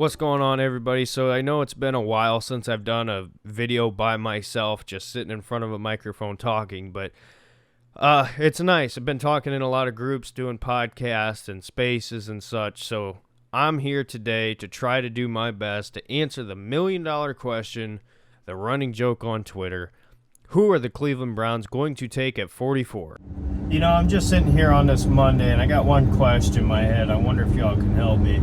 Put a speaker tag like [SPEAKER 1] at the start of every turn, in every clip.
[SPEAKER 1] What's going on, everybody? So I know it's been a while since I've done a video by myself, just sitting in front of a microphone talking, but it's nice. I've been talking in a lot of groups, doing podcasts and spaces and such, so I'm here today to try to do my best to answer the million-dollar question, the running joke on Twitter. Who are the Cleveland Browns going to take at 44? You know, I'm just sitting here on this Monday, and I got one question in my head. I wonder if y'all can help me.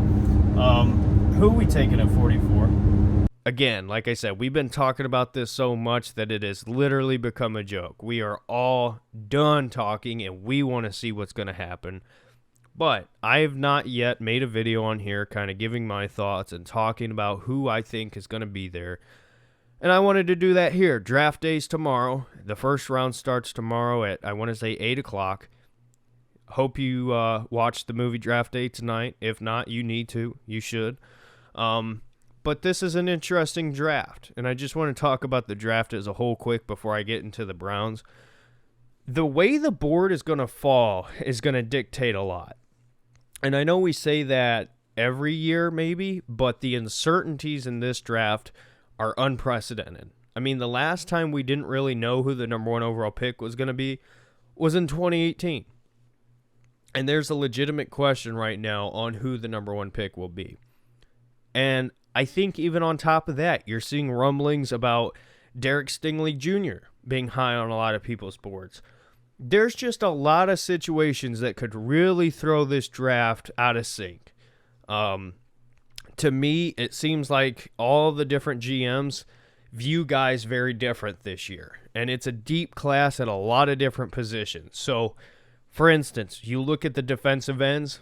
[SPEAKER 1] Who are we taking at 44? Again, like I said, we've been talking about this so much that it has literally become a joke. We are all done talking, and we want to see what's going to happen. But I have not yet made a video on here kind of giving my thoughts and talking about who I think is going to be there. And I wanted to do that here. Draft day's tomorrow. The first round starts tomorrow at, I want to say, 8 o'clock. Hope you watch the movie Draft Day tonight. If not, you need to. You should. But this is an interesting draft. And I just want to talk about the draft as a whole quick before I get into the Browns. The way the board is going to fall is going to dictate a lot. And I know we say that every year maybe, but the uncertainties in this draft are unprecedented. I mean, the last time we didn't really know who the number one overall pick was going to be was in 2018. And there's a legitimate question right now on who the number one pick will be. And I think even on top of that, you're seeing rumblings about Derek Stingley Jr. being high on a lot of people's boards. There's just a lot of situations that could really throw this draft out of sync. To me, it seems like all the different GMs view guys very different this year. And it's a deep class at a lot of different positions. So, for instance, you look at the defensive ends,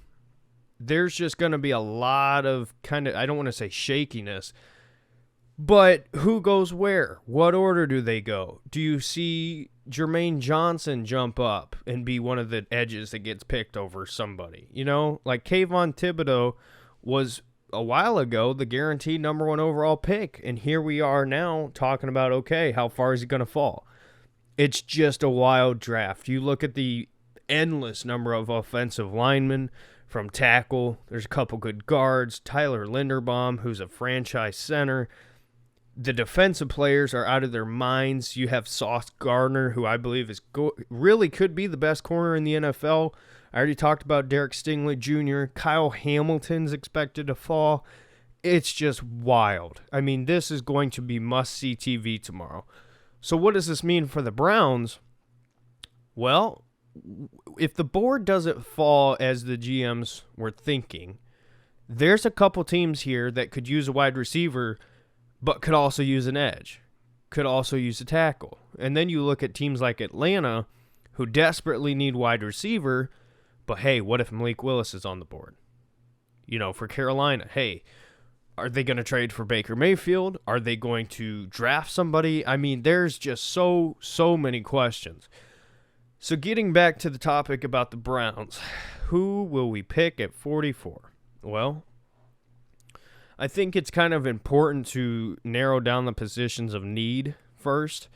[SPEAKER 1] there's just going to be a lot of kind of, I don't want to say shakiness, but who goes where? What order do they go? Do you see Jermaine Johnson jump up and be one of the edges that gets picked over somebody? You know, like Kayvon Thibodeau was a while ago the guaranteed number one overall pick, and here we are now talking about, okay, how far is he going to fall? It's just a wild draft. You look at the endless number of offensive linemen from tackle. There's a couple good guards. Tyler Linderbaum, who's a franchise center. The defensive players are out of their minds. You have Sauce Gardner, who I believe is really could be the best corner in the NFL. I already talked about Derek Stingley Jr. Kyle Hamilton's expected to fall. It's just wild. I mean, this is going to be must-see TV tomorrow. So what does this mean for the Browns? Well, if the board doesn't fall as the GMs were thinking, there's a couple teams here that could use a wide receiver but could also use an edge, could also use a tackle. And then you look at teams like Atlanta who desperately need wide receiver, but hey, what if Malik Willis is on the board? You know, for Carolina, hey, are they going to trade for Baker Mayfield? Are they going to draft somebody? I mean, there's just so many questions. So getting back to the topic about the Browns, who will we pick at 44? Well, I think it's kind of important to narrow down the positions of need first,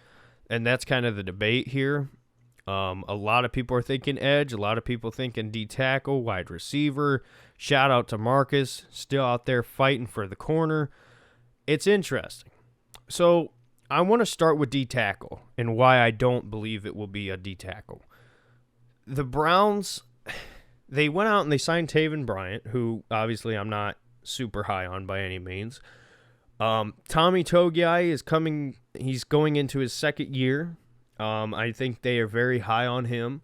[SPEAKER 1] and that's kind of the debate here. A lot of people are thinking edge, a lot of people thinking D tackle, wide receiver. Shout out to Marcus, still out there fighting for the corner. It's interesting. So I want to start with D tackle and why I don't believe it will be a D tackle. The Browns, they went out and they signed Taven Bryant, who obviously I'm not super high on by any means. Tommy Togiai is coming. He's going into his second year. I think they are very high on him.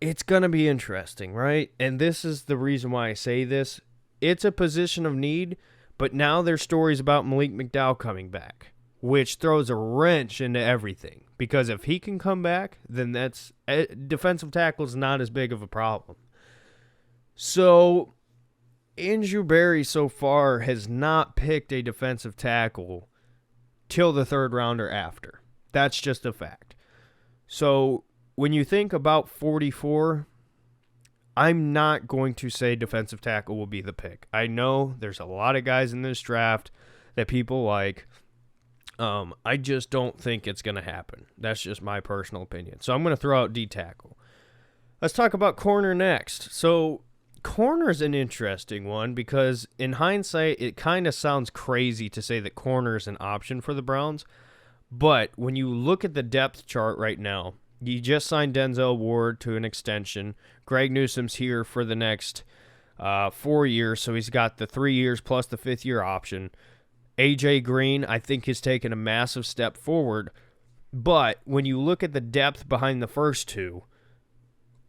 [SPEAKER 1] It's going to be interesting, right? And this is the reason why I say this. It's a position of need, but now there's stories about Malik McDowell coming back, which throws a wrench into everything. Because if he can come back, then that's defensive tackle is not as big of a problem. So Andrew Berry so far has not picked a defensive tackle till the third round or after. That's just a fact. So when you think about 44, I'm not going to say defensive tackle will be the pick. I know there's a lot of guys in this draft that people like. I just don't think it's going to happen. That's just my personal opinion. So I'm going to throw out D tackle. Let's talk about corner next. So Corner's an interesting one because in hindsight, it kind of sounds crazy to say that corner is an option for the Browns. But when you look at the depth chart right now, you just signed Denzel Ward to an extension. Greg Newsome's here for the next 4 years, so he's got the 3 years plus the fifth-year option. A.J. Green, I think, has taken a massive step forward. But when you look at the depth behind the first two,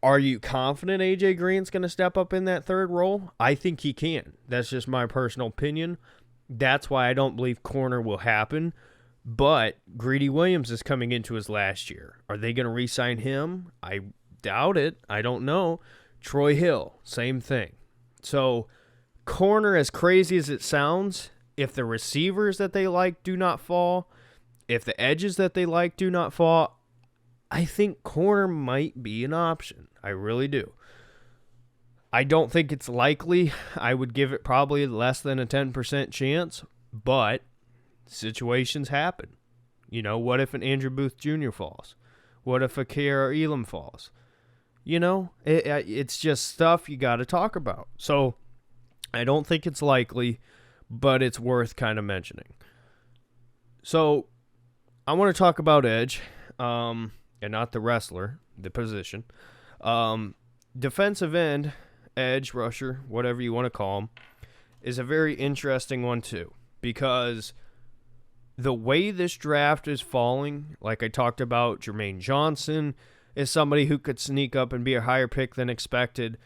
[SPEAKER 1] are you confident A.J. Green's going to step up in that third role? I think he can. That's just my personal opinion. That's why I don't believe corner will happen. But Greedy Williams is coming into his last year. Are they going to re-sign him? I doubt it. I don't know. Troy Hill, same thing. So, corner, as crazy as it sounds, if the receivers that they like do not fall, if the edges that they like do not fall, I think corner might be an option. I really do. I don't think it's likely. I would give it probably less than a 10% chance, but situations happen. You know, what if an Andrew Booth Jr. falls? What if a Kiara Elam falls? You know, it's just stuff you got to talk about. So I don't think it's likely, but it's worth kind of mentioning. So I want to talk about edge, and not the wrestler, the position. Defensive end, edge, rusher, whatever you want to call him, is a very interesting one too, because the way this draft is falling, like I talked about, Jermaine Johnson is somebody who could sneak up and be a higher pick than expected.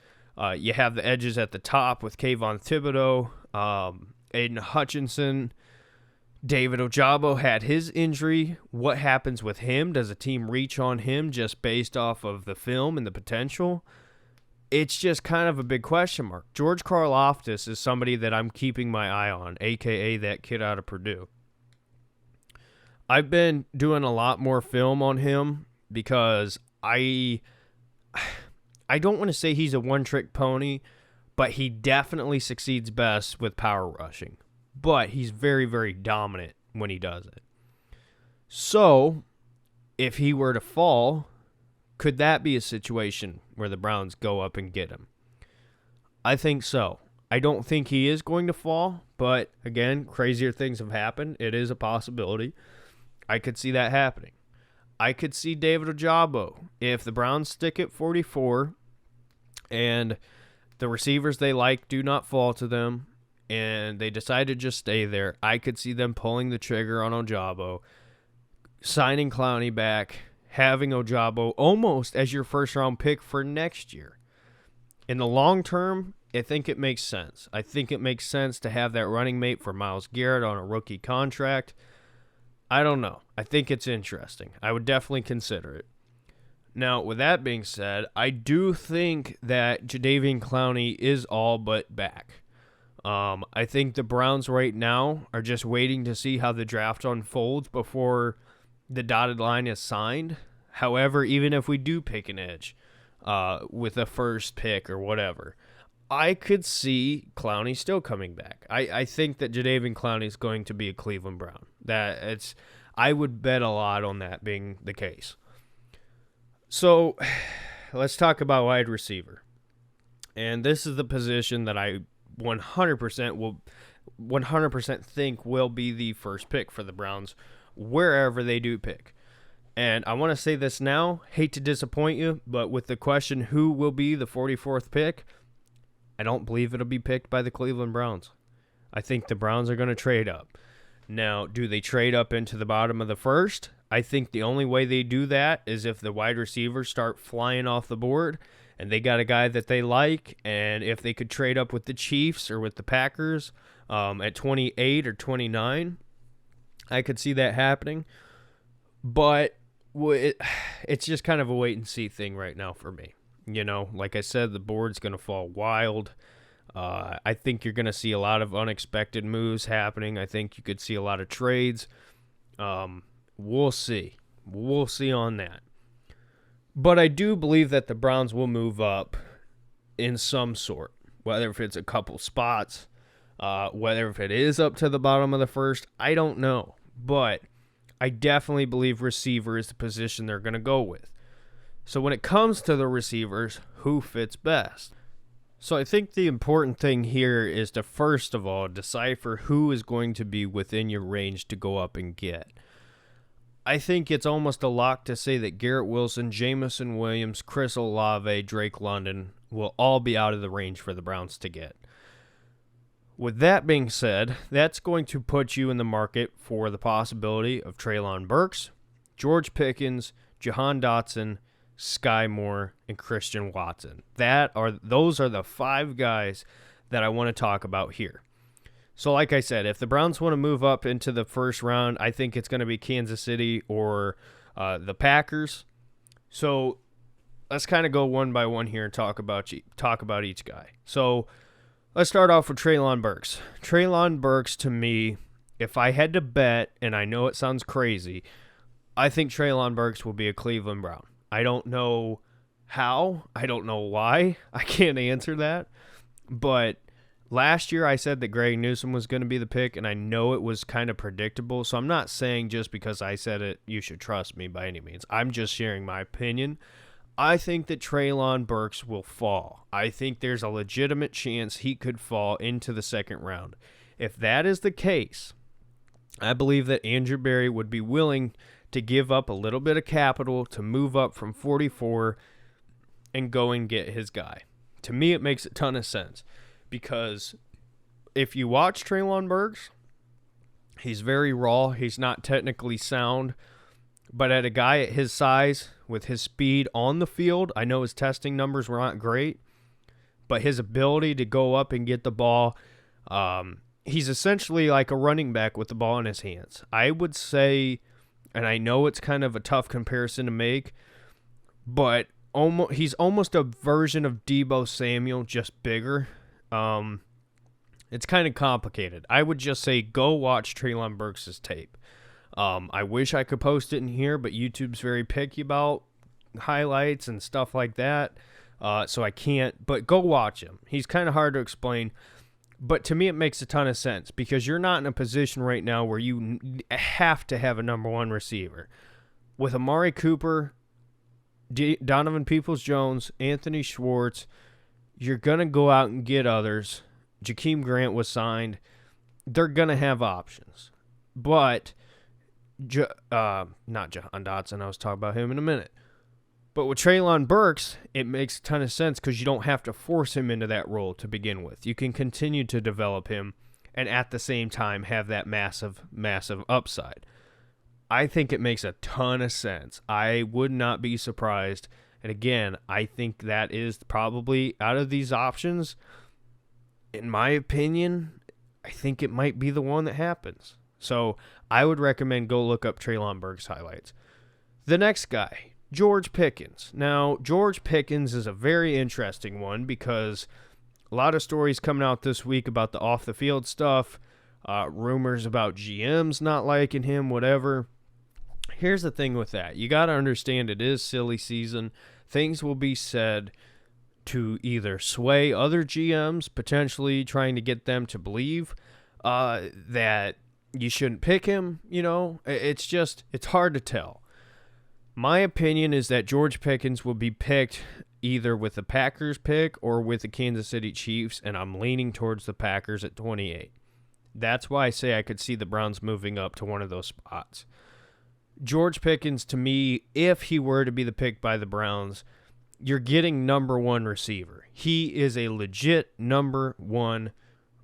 [SPEAKER 1] You have the edges at the top with Kayvon Thibodeau, Aiden Hutchinson. David Ojabo had his injury. What happens with him? Does a team reach on him just based off of the film and the potential? It's just kind of a big question mark. George Karlaftis is somebody that I'm keeping my eye on, a.k.a. that kid out of Purdue. I've been doing a lot more film on him because I don't want to say he's a one-trick pony, but he definitely succeeds best with power rushing. But he's very, very dominant when he does it. So, if he were to fall, could that be a situation where the Browns go up and get him? I think so. I don't think he is going to fall, but again, crazier things have happened. It is a possibility. I could see that happening. I could see David Ojabo. If the Browns stick at 44 and the receivers they like do not fall to them and they decide to just stay there, I could see them pulling the trigger on Ojabo, signing Clowney back, having Ojabo almost as your first-round pick for next year. In the long term, I think it makes sense. I think it makes sense to have that running mate for Myles Garrett on a rookie contract. I don't know. I think it's interesting. I would definitely consider it. Now, with that being said, I do think that Jadeveon Clowney is all but back. I think the Browns right now are just waiting to see how the draft unfolds before the dotted line is signed. However, even if we do pick an edge with a first pick or whatever, I could see Clowney still coming back. I think that Jadeveon Clowney is going to be a Cleveland Brown. I would bet a lot on that being the case. So let's talk about wide receiver. And this is the position that I 100% think will be the first pick for the Browns, wherever they do pick. And I want to say this now, hate to disappoint you, but with the question who will be the 44th pick, I don't believe it'll be picked by the Cleveland Browns. I think the Browns are going to trade up. Now, do they trade up into the bottom of the first? I think the only way they do that is if the wide receivers start flying off the board and they got a guy that they like, and if they could trade up with the Chiefs or with the Packers at 28 or 29, I could see that happening. But it's just kind of a wait-and-see thing right now for me. You know, like I said, the board's going to fall wild. I think you're going to see a lot of unexpected moves happening. I think you could see a lot of trades. We'll see. We'll see on that. But I do believe that the Browns will move up in some sort, whether if it's a couple spots, whether if it is up to the bottom of the first, I don't know. But I definitely believe receiver is the position they're going to go with. So when it comes to the receivers, who fits best? So I think the important thing here is to, first of all, decipher who is going to be within your range to go up and get. I think it's almost a lock to say that Garrett Wilson, Jameson Williams, Chris Olave, Drake London will all be out of the range for the Browns to get. With that being said, that's going to put you in the market for the possibility of Treylon Burks, George Pickens, Jahan Dotson, Skye Moore, and Christian Watson. Those are the 5 guys that I want to talk about here. So like I said, if the Browns want to move up into the first round, I think it's going to be Kansas City or the Packers. So let's kind of go one by one here and talk about each guy. So let's start off with Treylon Burks. Treylon Burks, to me, if I had to bet, and I know it sounds crazy, I think Treylon Burks will be a Cleveland Brown. I don't know how. I don't know why. I can't answer that. But last year I said that Greg Newsome was going to be the pick, and I know it was kind of predictable. So I'm not saying just because I said it, you should trust me by any means. I'm just sharing my opinion. I think that Treylon Burks will fall. I think there's a legitimate chance he could fall into the second round. If that is the case, I believe that Andrew Berry would be willing to give up a little bit of capital to move up from 44 and go and get his guy. To me, it makes a ton of sense because if you watch Treylon Burks, he's very raw. He's not technically sound, but at a guy at his size with his speed on the field, I know his testing numbers were not great, but his ability to go up and get the ball, he's essentially like a running back with the ball in his hands. I would say, and I know it's kind of a tough comparison to make, but he's almost a version of Deebo Samuel, just bigger. It's kind of complicated. I would just say go watch Treylon Burks' tape. I wish I could post it in here, but YouTube's very picky about highlights and stuff like that, so I can't. But go watch him. He's kind of hard to explain. But to me, it makes a ton of sense because you're not in a position right now where you have to have a number one receiver. With Amari Cooper, Donovan Peoples-Jones, Anthony Schwartz, you're going to go out and get others. Jakeem Grant was signed. They're going to have options. But, not Jahan Dotson, I was talking about him in a minute. But with Treylon Burks, it makes a ton of sense because you don't have to force him into that role to begin with. You can continue to develop him and at the same time have that massive, massive upside. I think it makes a ton of sense. I would not be surprised. And again, I think that is probably, out of these options, in my opinion, I think it might be the one that happens. So I would recommend go look up Treylon Burks highlights. The next guy, George Pickens. Now, George Pickens is a very interesting one because a lot of stories coming out this week about the off-the-field stuff, rumors about GMs not liking him, whatever. Here's the thing with that. You got to understand it is silly season. Things will be said to either sway other GMs, potentially trying to get them to believe that you shouldn't pick him. You know, it's hard to tell. My opinion is that George Pickens will be picked either with the Packers pick or with the Kansas City Chiefs, and I'm leaning towards the Packers at 28. That's why I say I could see the Browns moving up to one of those spots. George Pickens, to me, if he were to be the pick by the Browns, you're getting number one receiver. He is a legit number one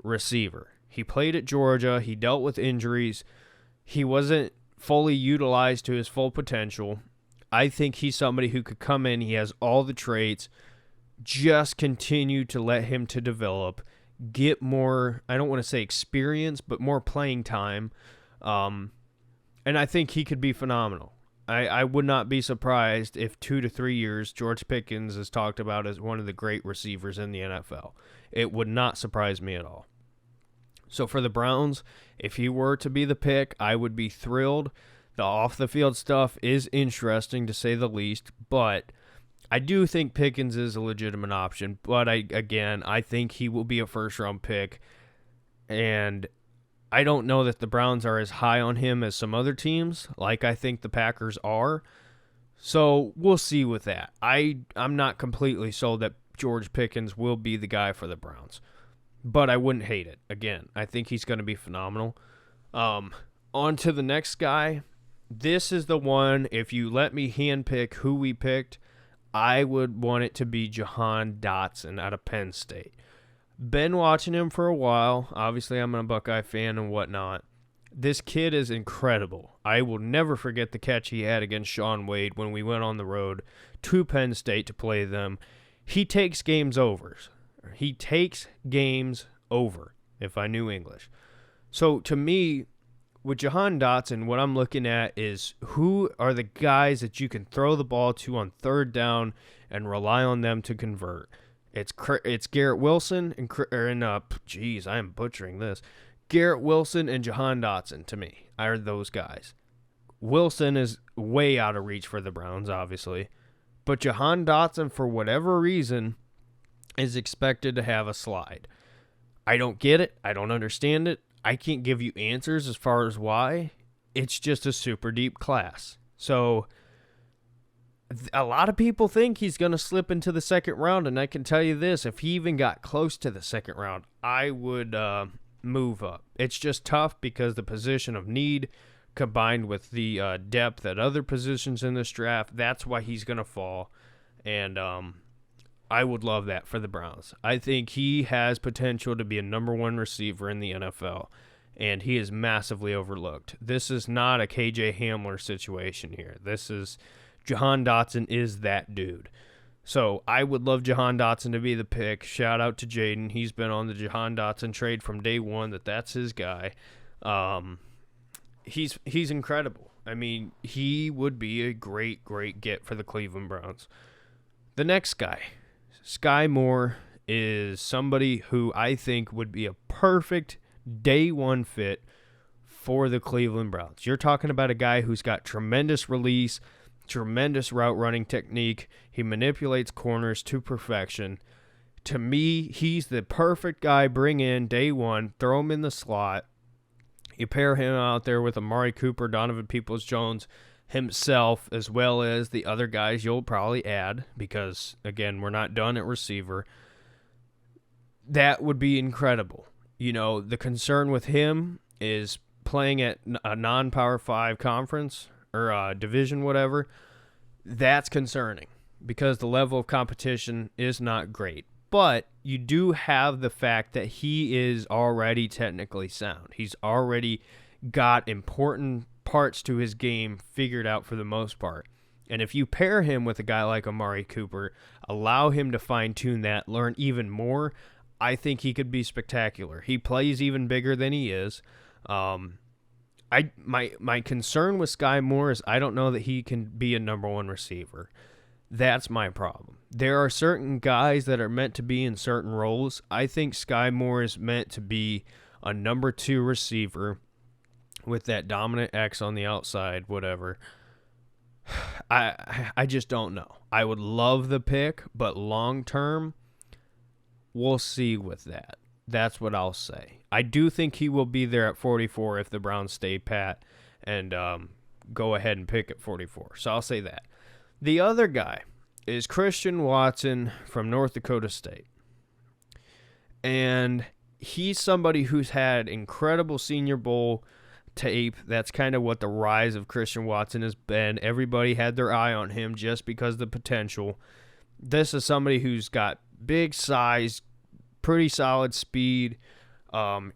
[SPEAKER 1] receiver. He played at Georgia. He dealt with injuries. He wasn't fully utilized to his full potential. I think he's somebody who could come in. He has all the traits. Just continue to let him to develop. Get more, I don't want to say experience, but more playing time. And I think he could be phenomenal. I would not be surprised if 2 to 3 years George Pickens is talked about as one of the great receivers in the NFL. It would not surprise me at all. So for the Browns, if he were to be the pick, I would be thrilled. The off-the-field stuff is interesting, to say the least, but I do think Pickens is a legitimate option. But, I think he will be a first-round pick, and I don't know that the Browns are as high on him as some other teams, like I think the Packers are. So we'll see with that. I'm not completely sold that George Pickens will be the guy for the Browns. But I wouldn't hate it. Again, I think he's going to be phenomenal. On to the next guy. This is the one, if you let me handpick who we picked, I would want it to be Jalen Dotson out of Penn State. Been watching him for a while. Obviously, I'm a Buckeye fan and whatnot. This kid is incredible. I will never forget the catch he had against Sean Wade when we went on the road to Penn State to play them. He takes games over. He takes games over, if I knew English. So, to me, with Jalen Dotson, what I'm looking at is who are the guys that you can throw the ball to on third down and rely on them to convert. It's Garrett Wilson I am butchering this. Garrett Wilson and Jalen Dotson, to me, are those guys. Wilson is way out of reach for the Browns, obviously. But Jalen Dotson, for whatever reason, is expected to have a slide. I don't get it. I don't understand it. I can't give you answers as far as why. It's just a super deep class. So a lot of people think he's going to slip into the second round, and I can tell you this, if he even got close to the second round, I would move up. It's just tough because the position of need combined with the depth at other positions in this draft, that's why he's going to fall. And I would love that for the Browns. I think he has potential to be a number one receiver in the NFL, and he is massively overlooked. This is not a KJ Hamler situation here. This is Jalen Dotson is that dude. So I would love Jalen Dotson to be the pick. Shout out to Jaden. He's been on the Jalen Dotson trade from day one. That's his guy. He's incredible. I mean, he would be a great get for the Cleveland Browns. The next guy, Skye Moore, is somebody who I think would be a perfect day one fit for the Cleveland Browns. You're talking about a guy who's got tremendous release, tremendous route running technique. He manipulates corners to perfection. To me, he's the perfect guy. Bring in day one, throw him in the slot. You pair him out there with Amari Cooper, Donovan Peoples-Jones himself, as well as the other guys you'll probably add because, again, we're not done at receiver. That would be incredible. You know, the concern with him is playing at a non-Power 5 conference or division, whatever. That's concerning because the level of competition is not great. But you do have the fact that he is already technically sound. He's already got important parts to his game figured out for the most part. And if you pair him with a guy like Amari Cooper, allow him to fine-tune that, learn even more, I think he could be spectacular. He plays even bigger than he is. My concern with Skye Moore is I don't know that he can be a number one receiver. That's my problem. There are certain guys that are meant to be in certain roles. I think Skye Moore is meant to be a number two receiver with that dominant X on the outside, whatever. I just don't know. I would love the pick, but long term, we'll see with that. That's what I'll say. I do think he will be there at 44 if the Browns stay pat and go ahead and pick at 44. So I'll say that. The other guy is Christian Watson from North Dakota State. And he's somebody who's had incredible Senior Bowl tape. That's kind of what the rise of Christian Watson has been. Everybody had their eye on him just because of the potential. This is somebody who's got big size, pretty solid speed.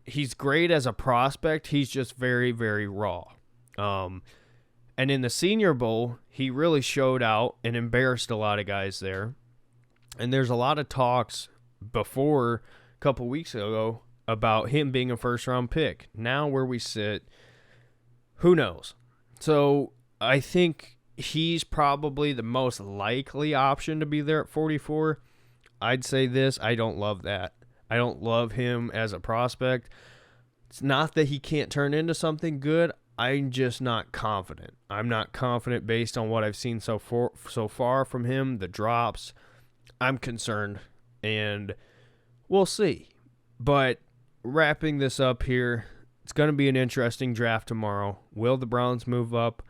[SPEAKER 1] He's great as a prospect. He's just very, very raw. And in the Senior Bowl, he really showed out and embarrassed a lot of guys there. And there's a lot of talks before a couple weeks ago about him being a first-round pick. Now where we sit, who knows? So I think he's probably the most likely option to be there at 44. I'd say this, I don't love that. I don't love him as a prospect. It's not that he can't turn into something good. I'm just not confident. I'm not confident based on what I've seen so far from him, the drops. I'm concerned, and we'll see. But wrapping this up here, it's going to be an interesting draft tomorrow. Will the Browns move up?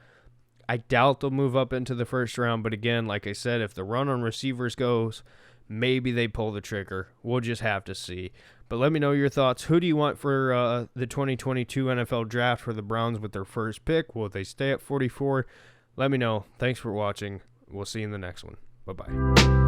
[SPEAKER 1] I doubt they'll move up into the first round, but again, like I said, if the run on receivers goes, maybe they pull the trigger. We'll just have to see. But let me know your thoughts. Who do you want for the 2022 NFL Draft for the Browns with their first pick? Will they stay at 44? Let me know. Thanks for watching. We'll see you in the next one. Bye-bye.